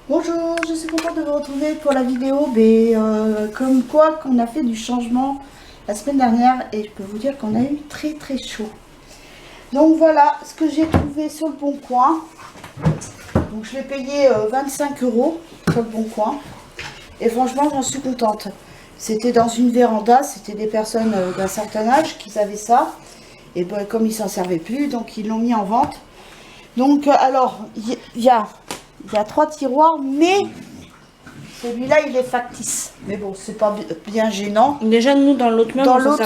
Bonjour, je suis contente de vous retrouver pour la vidéo, mais comme quoi qu'on a fait du changement la semaine dernière et je peux vous dire qu'on a eu très très chaud. Donc voilà ce que j'ai trouvé sur le Bon Coin. Donc je l'ai payé 25 € sur le Bon Coin et franchement j'en suis contente. C'était dans une véranda, c'était des personnes d'un certain âge qui avaient ça et ben, comme ils s'en servaient plus, donc ils l'ont mis en vente. Donc alors il y a 3 tiroirs, mais celui-là il est factice. Mais bon, c'est pas bien gênant. Déjà nous dans l'autre meuble, dans l'autre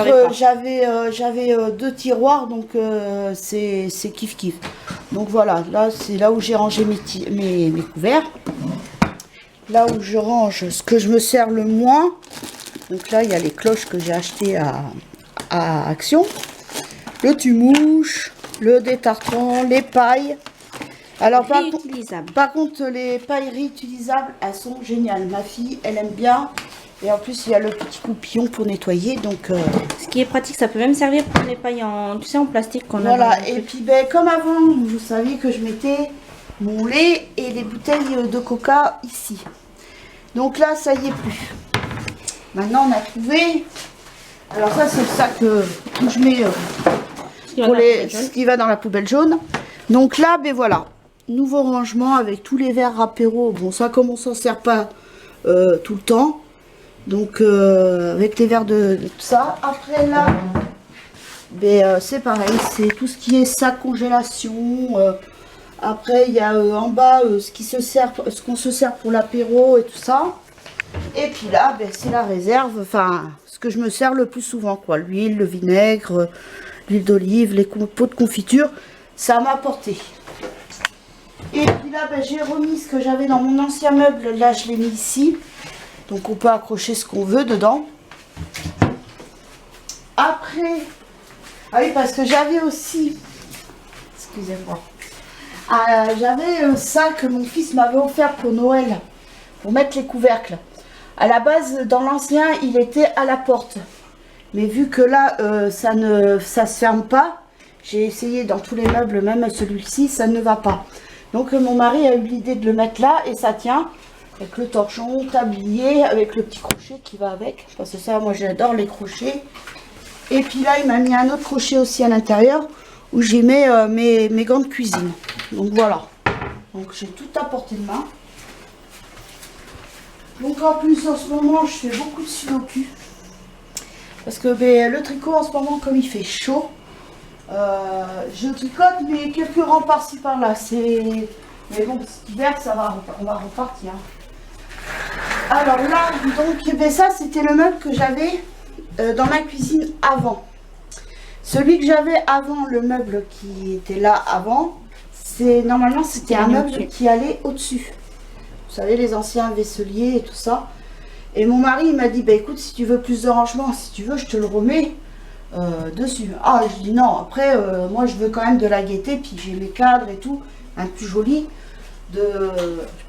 j'avais 2 tiroirs, donc c'est kiff kiff. Donc voilà, là c'est là où j'ai rangé mes couverts. Là où je range ce que je me sers le moins. Donc là il y a les cloches que j'ai achetées à Action. Le tue-mouche, le détartrant, les pailles. Alors par contre les pailles réutilisables, elles sont géniales. Ma fille, elle aime bien. Et en plus, il y a le petit coupillon pour nettoyer. Donc, ce qui est pratique, ça peut même servir pour les pailles en, tu sais, en plastique qu'on a. Voilà, et puis ben, comme avant, vous saviez que je mettais mon lait et les bouteilles de coca ici. Donc là, ça y est plus. Maintenant, on a trouvé. Alors ça, c'est le sac que je mets ce qui va dans la poubelle jaune. Donc là, ben voilà. Nouveau rangement avec tous les verres apéro. Bon, ça, comme on s'en sert pas tout le temps. Donc, avec les verres de tout ça. Après, là, ben, c'est pareil. C'est tout ce qui est sac congélation. Après, il y a en bas ce qu'on se sert pour l'apéro et tout ça. Et puis là, ben, c'est la réserve. Enfin, ce que je me sers le plus souvent, quoi. L'huile, le vinaigre, l'huile d'olive, les pots de confiture. Ça m'a apporté. Et puis là, ben, j'ai remis ce que j'avais dans mon ancien meuble. Là, je l'ai mis ici. Donc, on peut accrocher ce qu'on veut dedans. Après, ah oui, parce que j'avais aussi, excusez-moi, j'avais ça que mon fils m'avait offert pour Noël, pour mettre les couvercles. À la base, dans l'ancien, il était à la porte. Mais vu que là, ça se ferme pas, j'ai essayé dans tous les meubles, même celui-ci, ça ne va pas. Donc mon mari a eu l'idée de le mettre là et ça tient avec le torchon, tablier, avec le petit crochet qui va avec. Parce que ça, moi j'adore les crochets. Et puis là, il m'a mis un autre crochet aussi à l'intérieur où j'ai mis mes gants de cuisine. Donc voilà. Donc j'ai tout à portée de main. Donc en plus en ce moment, je fais beaucoup de sudoku. Parce que ben, le tricot en ce moment, comme il fait chaud, je tricote, mais quelques rangs par-ci par-là. Mais bon, cet hiver, on va repartir. Alors là, donc, ben ça, c'était le meuble que j'avais dans ma cuisine avant. Celui que j'avais avant, le meuble qui était là avant, normalement, c'était un meuble qui allait au-dessus. Vous savez, les anciens vaisseliers et tout ça. Et mon mari, il m'a dit, bah, écoute, si tu veux plus de rangement, si tu veux, je te le remets. Dessus. Ah, je dis non, après moi je veux quand même de la gaieté, puis j'ai mes cadres et tout, un plus joli. Je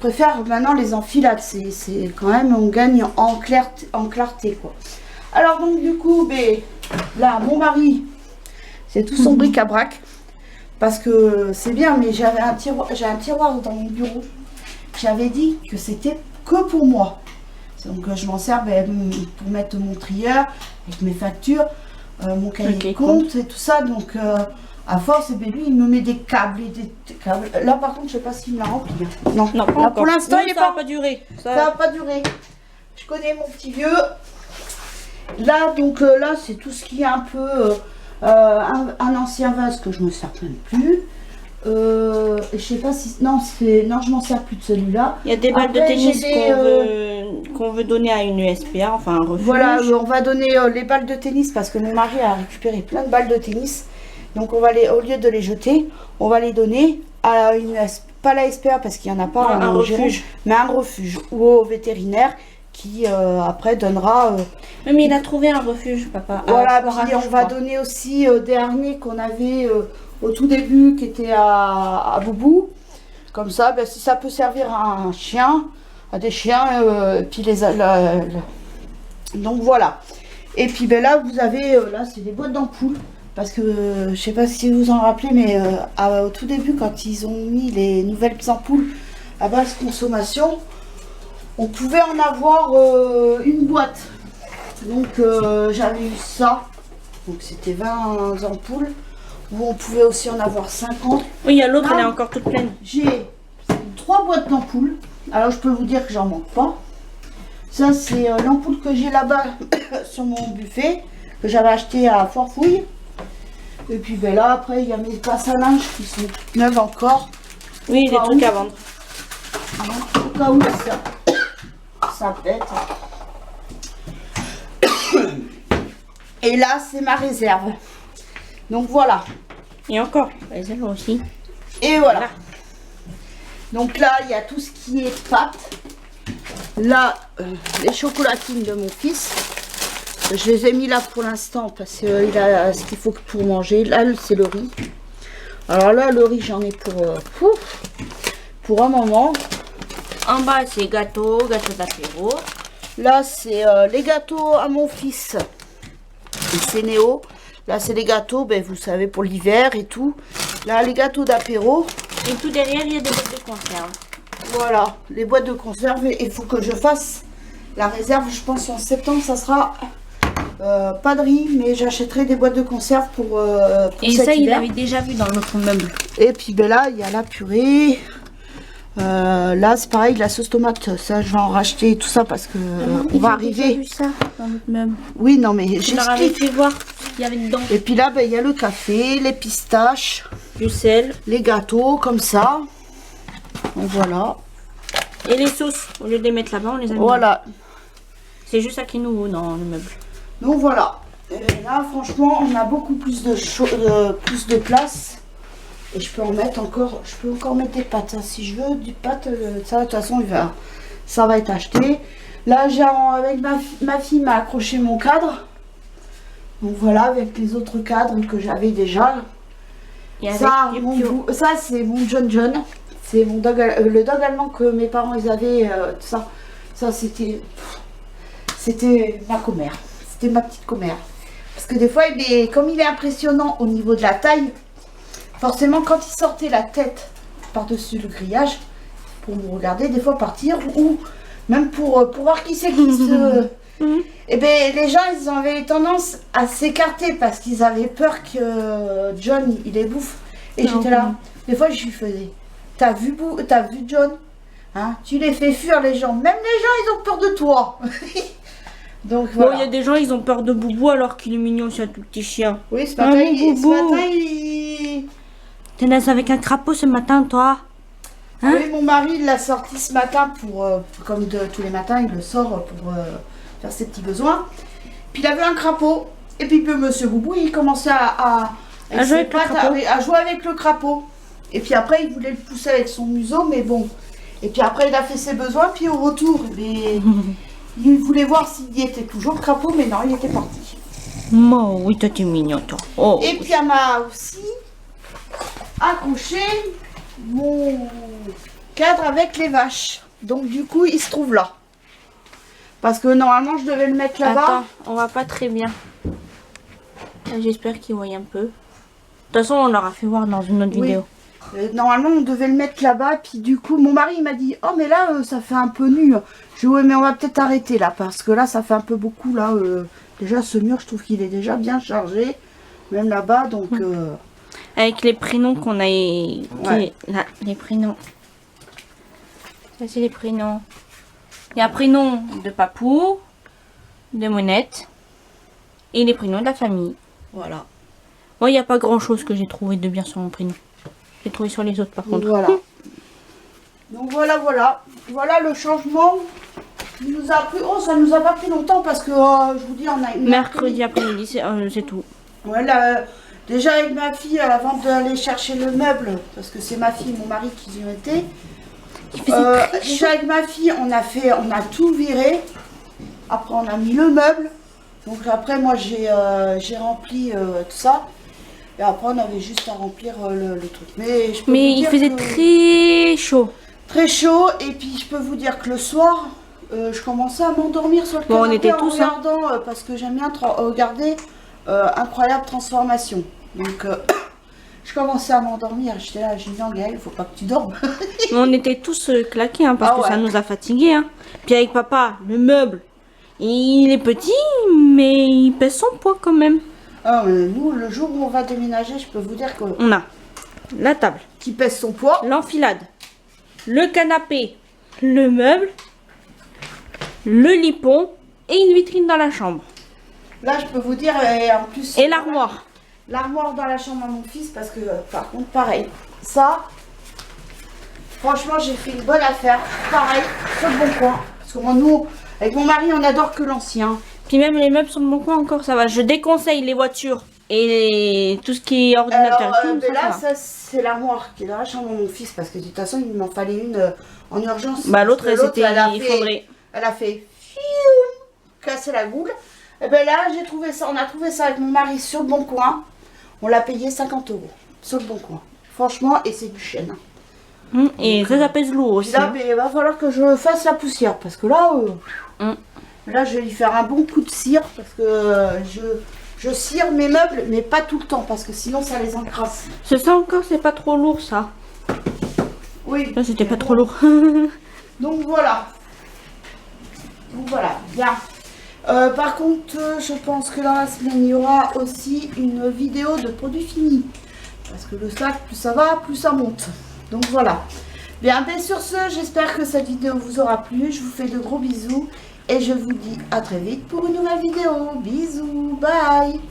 préfère maintenant les enfilades, c'est quand même, on gagne en clarté quoi. Alors donc du coup, ben, là mon mari, c'est tout son bric-à-brac, parce que c'est bien, mais j'ai un tiroir dans mon bureau, j'avais dit que c'était que pour moi. Donc je m'en sers pour mettre mon trieur, avec mes factures. Mon cahier de compte et tout ça, donc à force, et bien, lui il me met des câbles et des câbles. Là par contre, je sais pas s'il me l'a rempli. Non, là, pour l'instant, il va pas durer. Ça va pas durer. Je connais mon petit vieux. Là, donc là, c'est tout ce qui est un peu un ancien vase que je me sers même plus. Je sais pas si non, je m'en sers plus de celui-là. Il y a des balles de tennis qu'on veut donner à une SPA, enfin un refuge. Voilà, on va donner les balles de tennis parce que mon mari a récupéré plein de balles de tennis. Donc on va au lieu de les jeter, on va les donner à pas la SPA parce qu'il n'y en a pas, un refuge, mais un refuge ou au vétérinaire qui après donnera. Mais il a trouvé un refuge, papa. Voilà, puis on va donner aussi dernier qu'on avait au tout début qui était à Boubou. Comme ça, ben, si ça peut servir à un chien, à des chiens, puis donc voilà. Et puis ben là, vous avez, là c'est des boîtes d'ampoules. Parce que, je sais pas si vous en rappelez, mais au tout début, quand ils ont mis les nouvelles ampoules à basse consommation, on pouvait en avoir une boîte. Donc j'avais eu ça, donc c'était 20 ampoules, où on pouvait aussi en avoir 50. Oui, il y a l'autre, Ah. elle est encore toute pleine. J'ai 3 boîtes d'ampoules, alors je peux vous dire que j'en manque pas. Ça c'est l'ampoule que j'ai là-bas sur mon buffet, que j'avais acheté à Forfouille. Et puis ben là après il y a mes passes à linge qui sont toutes neuves encore. Oui, des Au trucs cas à où. vendre. Au cas où ça pète. Et là c'est ma réserve. Donc voilà. Et encore, les ailes aussi. Et voilà. Voilà. Donc là il y a tout ce qui est pâte. Là les chocolatines de mon fils. Je les ai mis là pour l'instant parce qu'il a ce qu'il faut pour manger. Là c'est le riz. Alors là le riz j'en ai pour un moment. En bas, c'est gâteau d'apéro. Là c'est les gâteaux à mon fils. Et c'est Néo. Là c'est les gâteaux, ben, vous savez, pour l'hiver et tout. Là les gâteaux d'apéro. Et tout derrière, il y a des boîtes de conserve. Voilà, les boîtes de conserve. Il faut que je fasse la réserve, je pense en septembre, ça sera pas de riz, mais j'achèterai des boîtes de conserve pour Et cet ça, il hiver. avait déjà vu dans l'autre meuble. Et puis ben là, il y a la purée. Là, c'est pareil, la sauce tomate. Ça, je vais en racheter et tout ça parce que on va J'ai arriver. vu ça dans l'autre meuble. Oui, non, mais Je leur avais j'explique. fait voir ce qu'il y avait dedans. Et puis là, ben, il y a le café, les pistaches, Du sel. les gâteaux, comme ça. Donc voilà. Et les sauces, au lieu de les mettre là-bas, on les a mis là. Voilà. C'est juste ça qui est nouveau dans le meuble. Donc voilà. Et là, franchement, on a beaucoup plus de place. Et je peux en mettre encore. Je peux encore mettre des pâtes. Si je veux, du pâte, ça, de toute façon, ça va être acheté. Là, avec ma fille m'a accroché mon cadre. Donc voilà, avec les autres cadres que j'avais déjà. Et avec Ça, les pios. ça c'est mon John. C'est mon dog, le dog allemand que mes parents ils avaient. Tout ça, c'était ma commère. C'était ma petite commère. Parce que des fois, comme il est impressionnant au niveau de la taille, forcément quand il sortait la tête par-dessus le grillage pour me regarder, des fois partir, ou même pour voir qui c'est qui se... Et ben les gens ils avaient tendance à s'écarter parce qu'ils avaient peur que John il les bouffe. Et Non. j'étais là, des fois je lui faisais, t'as vu John, hein, tu les fais fuir les gens, même les gens ils ont peur de toi. Donc Bon, voilà. il y a des gens, ils ont peur de Boubou alors qu'il est mignon, c'est un tout petit chien. Oui, ce Ah, matin, mon boubou. il... T'es naissé avec un crapaud ce matin, toi? Hein? Oui, mon mari il l'a sorti ce matin pour, comme tous les matins, il le sort pour faire ses petits besoins. Puis il avait un crapaud. Et puis Monsieur Boubou, il commençait avec jouer ses avec le pattes, crapaud. à jouer avec le crapaud. Et puis après, il voulait le pousser avec son museau, mais bon. Et puis après, il a fait ses besoins, puis au retour, il voulait voir s'il y était toujours le crapaud, mais non, il était parti. Oh, oui, toi, t'es mignon, toi. Oh. Et puis elle m'a aussi accroché mon cadre avec les vaches. Donc du coup, il se trouve là. Parce que normalement, je devais le mettre là-bas. Attends, on va pas très bien. J'espère qu'ils voient un peu. De toute façon, on leur a fait voir dans une autre Oui. vidéo. Normalement, on devait le mettre là-bas. Puis du coup, mon mari il m'a dit, oh mais là, ça fait un peu nu. Je dis, ouais, mais on va peut-être arrêter là. Parce que là, ça fait un peu beaucoup là. Déjà, ce mur, je trouve qu'il est déjà bien chargé. Même là-bas, donc... Avec les prénoms qu'on a... Ouais. Là, les prénoms. Ça, c'est les prénoms. Il y a un prénom de Papou, de Monette, et les prénoms de la famille. voilà. Moi, il n'y a pas grand-chose que j'ai trouvé de bien sur mon prénom. J'ai trouvé sur les autres, par contre. Voilà. Donc voilà, voilà. Voilà le changement. Il nous a pris... Oh, ça nous a pas pris longtemps parce que, je vous dis, on a une... Mercredi après-midi, c'est tout. Voilà. Déjà avec ma fille, avant d'aller chercher le meuble, parce que c'est ma fille et mon mari qui y étaient. Déjà avec ma fille, on a tout viré. Après, on a mis le meuble. Donc après, moi, j'ai rempli tout ça. Et après, on avait juste à remplir le truc. Mais je peux vous Mais il dire faisait que- très chaud. très chaud. Et puis, je peux vous dire que le soir, je commençais à m'endormir sur le Bon, on canapé était en tous, hein. regardant, parce que j'aime bien regarder Incroyable Transformation. Donc, Je commençais à m'endormir. J'étais là, j'ai dit non, Gaëlle, faut pas que tu dormes. Mais on était tous claqués hein, parce Ah que ça ouais. nous a fatigués. Hein. Puis avec papa, le meuble, il est petit, mais il pèse son poids quand même. Ah, mais nous, le jour où on va déménager, je peux vous dire que On a la table, qui pèse son poids. l'enfilade, le canapé, le meuble, le lit pont et une vitrine dans la chambre. Là, je peux vous dire, et en plus. Et l'armoire. L'armoire dans la chambre à mon fils, parce que, par contre, pareil. Ça, franchement, j'ai fait une bonne affaire. Pareil, sur le bon coin. Parce que moi, nous, avec mon mari, on adore que l'ancien. Puis même les meubles sur le bon coin encore, ça va. Je déconseille les voitures et tout ce qui est ordinateur. Alors, et tout, mais ça là, va. ça, c'est l'armoire qui est dans la chambre de mon fils, parce que de toute façon, il m'en fallait une en urgence. Bah l'autre, elle Parce que s'était elle a fait- effondrée. Elle a fait fiou, casser la goule. Et ben là, j'ai trouvé ça. On a trouvé ça avec mon mari sur le bon coin. On l'a payé 50 € sur le bon coin. Franchement, et c'est du chêne. Et ça pèse lourd Puis aussi. là, hein. ben, il va falloir que je fasse la poussière parce que là, Mm. là, je vais lui faire un bon coup de cire parce que je cire mes meubles, mais pas tout le temps parce que sinon ça les encrasse. C'est ça encore, c'est pas trop lourd ça. Oui. Là, c'était pas trop lourd. Donc voilà. Bien. Par contre, je pense que dans la semaine, il y aura aussi une vidéo de produits finis. Parce que le sac, plus ça va, plus ça monte. Donc voilà. Bien, sur ce, j'espère que cette vidéo vous aura plu. Je vous fais de gros bisous. Et je vous dis à très vite pour une nouvelle vidéo. Bisous, bye.